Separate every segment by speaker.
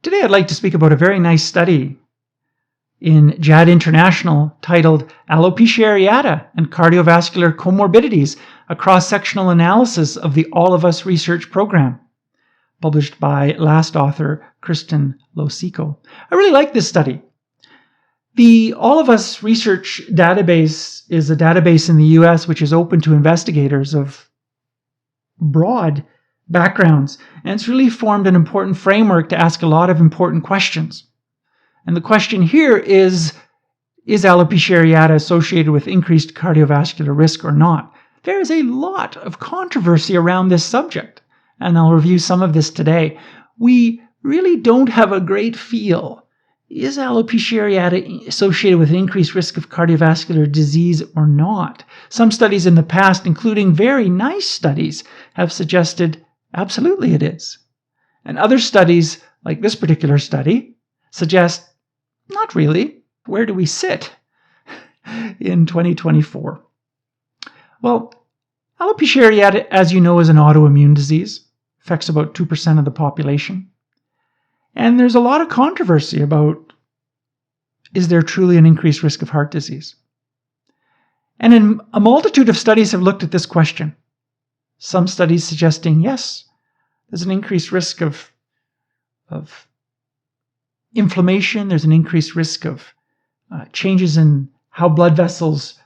Speaker 1: Today I'd like to speak about a very nice study in JAAD International titled Alopecia Areata and Cardiovascular Comorbidities, a cross-sectional analysis of the All of Us research program, published by last author Kristen Losico. I really like this study. The All of Us research database is a database in the US which is open to investigators of broad backgrounds, and it's really formed an important framework to ask a lot of important questions. And the question here is alopecia areata associated with increased cardiovascular risk or not? There is a lot of controversy around this subject, and I'll review some of this today. We really don't have a great feel. Is alopecia areata associated with an increased risk of cardiovascular disease or not? Some studies in the past, including very nice studies, have suggested absolutely it is. And other studies, like this particular study, suggest not really. Where do we sit in 2024? Well, alopecia areata, as you know, is an autoimmune disease. Affects about 2% of the population. And there's a lot of controversy about, is there truly an increased risk of heart disease? And a multitude of studies have looked at this question. Some studies suggesting, yes, there's an increased risk of inflammation. There's an increased risk of changes in how blood vessels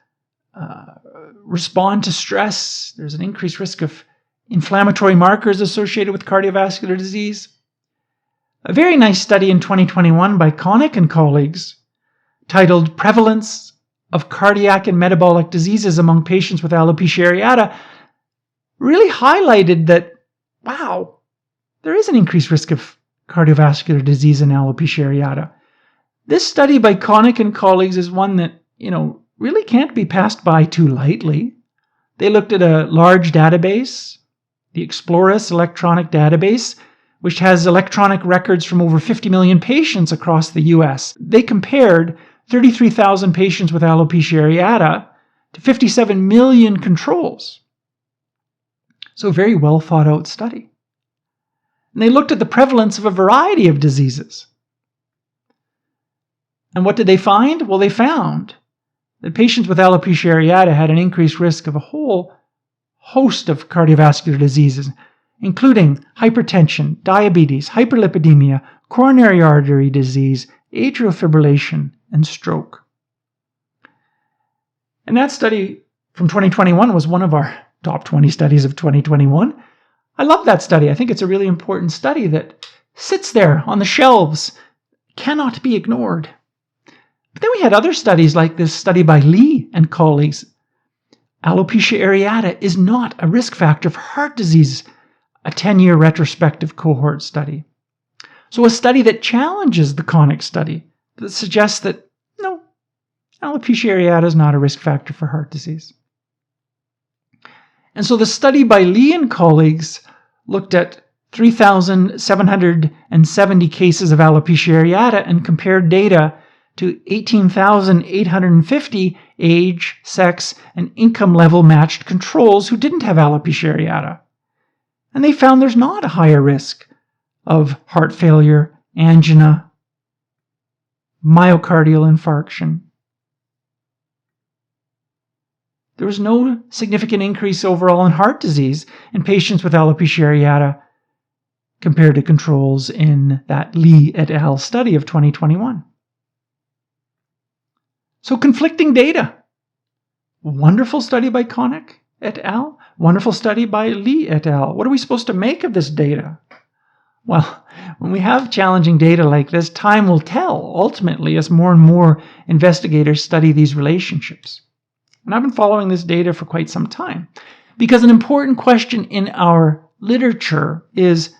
Speaker 1: respond to stress. There's an increased risk of inflammatory markers associated with cardiovascular disease. A very nice study in 2021 by Connick and colleagues, titled Prevalence of Cardiac and Metabolic Diseases Among Patients with Alopecia Areata, really highlighted that, wow, there is an increased risk of cardiovascular disease in alopecia areata. This study by Connick and colleagues is one that, really can't be passed by too lightly. They looked at a large database, the Exploris electronic database, which has electronic records from over 50 million patients across the US. They compared 33,000 patients with alopecia areata to 57 million controls. So a very well thought out study. And they looked at the prevalence of a variety of diseases. And what did they find? Well, they found that patients with alopecia areata had an increased risk of a whole host of cardiovascular diseases, including hypertension, diabetes, hyperlipidemia, coronary artery disease, atrial fibrillation, and stroke. And that study from 2021 was one of our top 20 studies of 2021. I love that study. I think it's a really important study that sits there on the shelves, cannot be ignored. But then we had other studies like this study by Lee and colleagues. Alopecia areata is not a risk factor for heart disease, a 10-year retrospective cohort study. So a study that challenges the Connick study that suggests that, no, alopecia areata is not a risk factor for heart disease. And so the study by Lee and colleagues looked at 3,770 cases of alopecia areata and compared data to 18,850 age, sex, and income level matched controls who didn't have alopecia areata. And they found there's not a higher risk of heart failure, angina, myocardial infarction. There was no significant increase overall in heart disease in patients with alopecia areata compared to controls in that Lee et al. Study of 2021. So conflicting data. Wonderful study by Connick et al. Wonderful study by Lee et al. What are we supposed to make of this data? Well, when we have challenging data like this, time will tell, ultimately, as more and more investigators study these relationships. And I've been following this data for quite some time, because an important question in our literature is,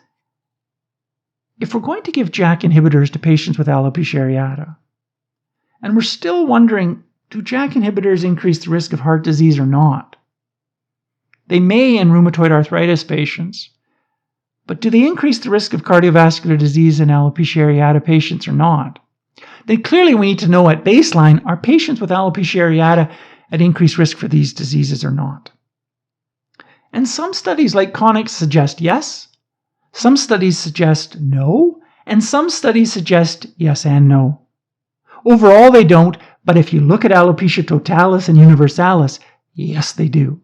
Speaker 1: if we're going to give JAK inhibitors to patients with alopecia areata, and we're still wondering, do JAK inhibitors increase the risk of heart disease or not? They may in rheumatoid arthritis patients, but do they increase the risk of cardiovascular disease in alopecia areata patients or not? Then clearly we need to know at baseline, are patients with alopecia areata at increased risk for these diseases or not? And some studies like Connick suggest yes. Some studies suggest no. And some studies suggest yes and no. Overall, they don't, but if you look at alopecia totalis and universalis, yes, they do.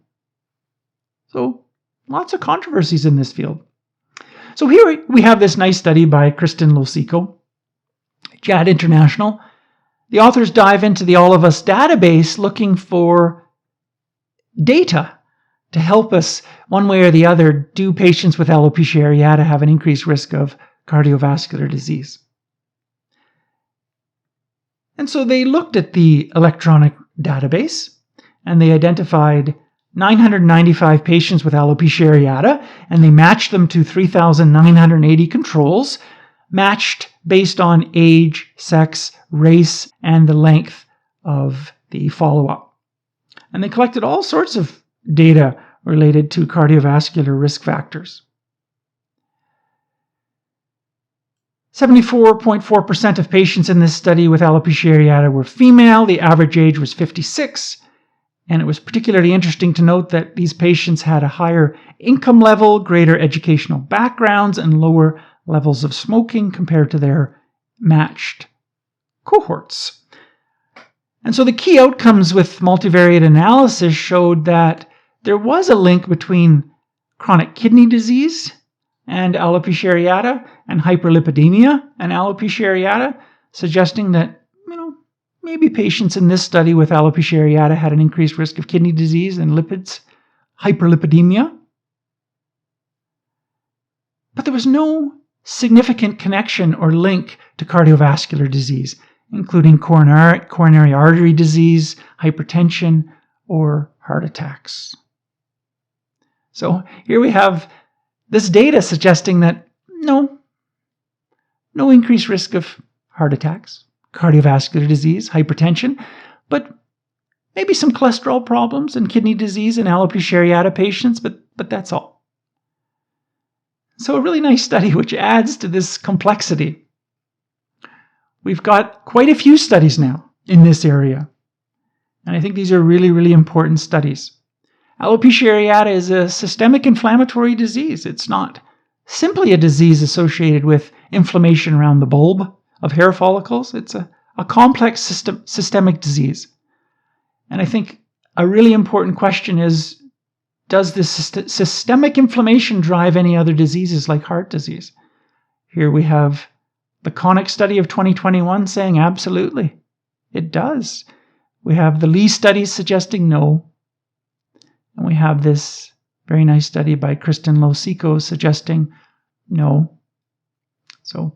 Speaker 1: So, lots of controversies in this field. So here we have this nice study by Kristen Losico, JAAD International. The authors dive into the All of Us database looking for data to help us, one way or the other, do patients with alopecia areata have an increased risk of cardiovascular disease. And so they looked at the electronic database and they identified 995 patients with alopecia areata, and they matched them to 3,980 controls, matched based on age, sex, race, and the length of the follow-up. And they collected all sorts of data related to cardiovascular risk factors. 74.4% of patients in this study with alopecia areata were female. The average age was 56. And it was particularly interesting to note that these patients had a higher income level, greater educational backgrounds, and lower levels of smoking compared to their matched cohorts. And so the key outcomes with multivariate analysis showed that there was a link between chronic kidney disease and alopecia areata and hyperlipidemia and alopecia areata, suggesting that maybe patients in this study with alopecia areata had an increased risk of kidney disease and lipids, hyperlipidemia. But there was no significant connection or link to cardiovascular disease, including coronary artery disease, hypertension, or heart attacks. So here we have this data suggesting that no increased risk of heart attacks, cardiovascular disease, hypertension, but maybe some cholesterol problems and kidney disease in alopecia areata patients, but that's all. So a really nice study which adds to this complexity. We've got quite a few studies now in this area, and I think these are really, really important studies. Alopecia areata is a systemic inflammatory disease. It's not simply a disease associated with inflammation around the bulb of hair follicles. It's a complex systemic disease. And I think a really important question is, does this systemic inflammation drive any other diseases like heart disease? Here we have the Conic study of 2021 saying absolutely, it does. We have the Lee studies suggesting no. And we have this very nice study by Kristen Losico suggesting no. So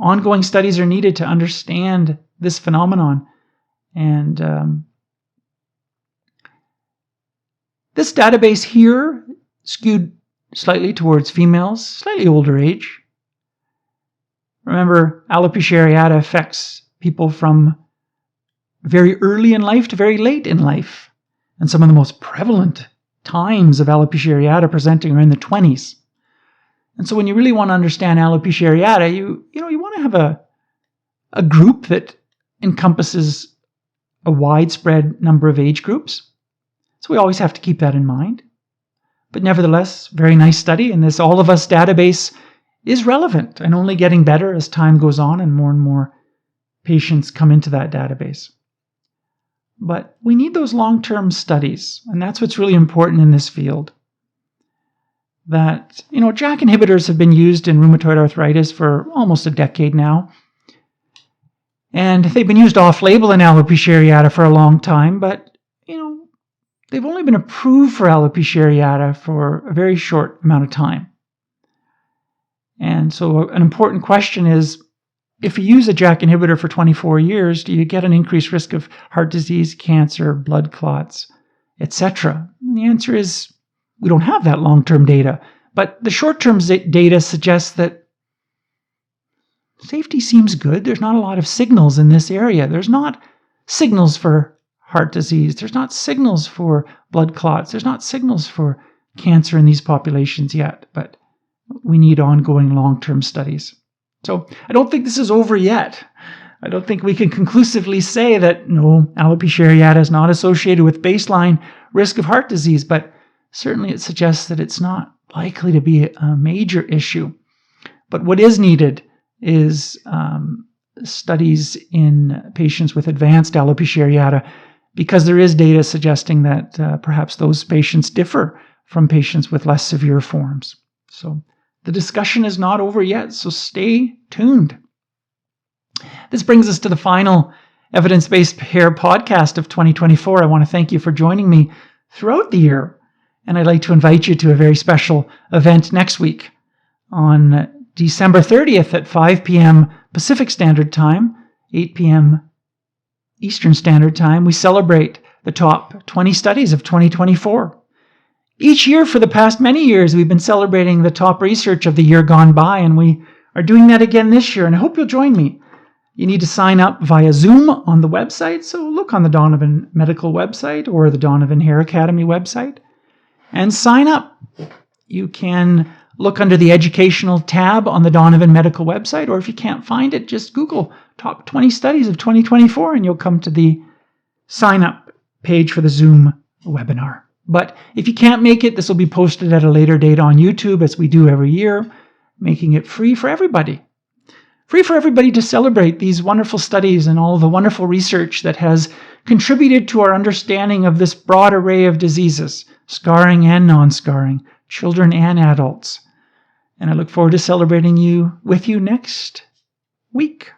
Speaker 1: ongoing studies are needed to understand this phenomenon. And this database here skewed slightly towards females, slightly older age. Remember, alopecia areata affects people from very early in life to very late in life. And some of the most prevalent times of alopecia areata presenting are in the 20s. And so when you really want to understand alopecia areata, you want to have a group that encompasses a widespread number of age groups. So we always have to keep that in mind. But nevertheless, very nice study, and this All of Us database is relevant and only getting better as time goes on and more patients come into that database. But we need those long-term studies, and that's what's really important in this field. That, JAK inhibitors have been used in rheumatoid arthritis for almost a decade now. And they've been used off-label in alopecia areata for a long time, but, they've only been approved for alopecia areata for a very short amount of time. And so an important question is, if you use a JAK inhibitor for 24 years, do you get an increased risk of heart disease, cancer, blood clots, etc.? And the answer is, we don't have that long-term data. But the short-term data suggests that safety seems good. There's not a lot of signals in this area. There's not signals for heart disease. There's not signals for blood clots. There's not signals for cancer in these populations yet. But we need ongoing long-term studies. So I don't think this is over yet. I don't think we can conclusively say that no, alopecia areata is not associated with baseline risk of heart disease, but certainly it suggests that it's not likely to be a major issue. But what is needed is studies in patients with advanced alopecia areata, because there is data suggesting that perhaps those patients differ from patients with less severe forms. So the discussion is not over yet, so stay tuned. This brings us to the final Evidence-Based Hair podcast of 2024. I want to thank you for joining me throughout the year, and I'd like to invite you to a very special event next week on December 30th at 5 p.m. Pacific Standard Time, 8 p.m. Eastern Standard Time. We celebrate the top 20 studies of 2024. Each year for the past many years, we've been celebrating the top research of the year gone by, and we are doing that again this year, and I hope you'll join me. You need to sign up via Zoom on the website, so look on the Donovan Medical website or the Donovan Hair Academy website and sign up. You can look under the educational tab on the Donovan Medical website, or if you can't find it, just Google top 20 studies of 2024 and you'll come to the sign up page for the Zoom webinar. But if you can't make it, this will be posted at a later date on YouTube, as we do every year, making it free for everybody. Free for everybody to celebrate these wonderful studies and all the wonderful research that has contributed to our understanding of this broad array of diseases, scarring and non-scarring, children and adults. And I look forward to celebrating with you next week.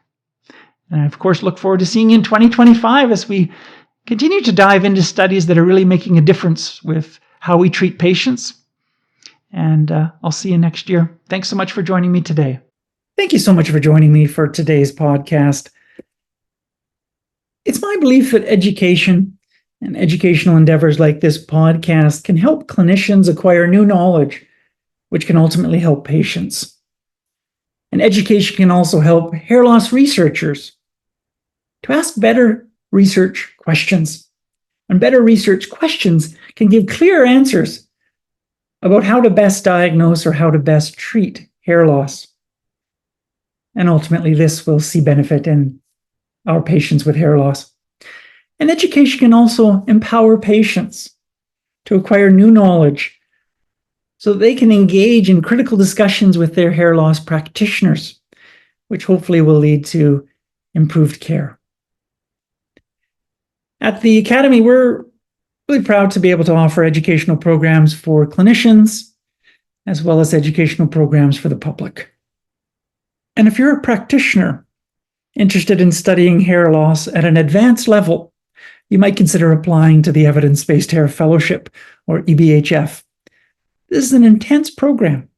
Speaker 1: And I, of course, look forward to seeing you in 2025 as we continue to dive into studies that are really making a difference with how we treat patients. And I'll see you next year. Thanks so much for joining me today. Thank you so much for joining me for today's podcast. It's my belief that education and educational endeavors like this podcast can help clinicians acquire new knowledge, which can ultimately help patients. And education can also help hair loss researchers to ask better research questions. And better research questions can give clear answers about how to best diagnose or how to best treat hair loss. And ultimately, this will see benefit in our patients with hair loss. And education can also empower patients to acquire new knowledge so that they can engage in critical discussions with their hair loss practitioners, which hopefully will lead to improved care. At the Academy, we're really proud to be able to offer educational programs for clinicians, as well as educational programs for the public. And if you're a practitioner interested in studying hair loss at an advanced level, you might consider applying to the Evidence-Based Hair Fellowship, or EBHF. This is an intense program,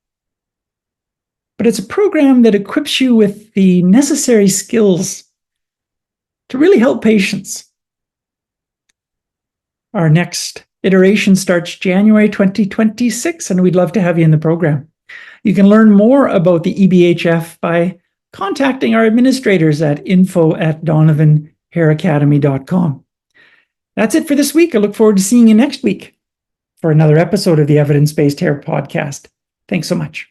Speaker 1: but it's a program that equips you with the necessary skills to really help patients. Our next iteration starts January 2026, and we'd love to have you in the program. You can learn more about the EBHF by contacting our administrators at info@donovanhairacademy.com. That's it for this week. I look forward to seeing you next week for another episode of the Evidence-Based Hair Podcast. Thanks so much.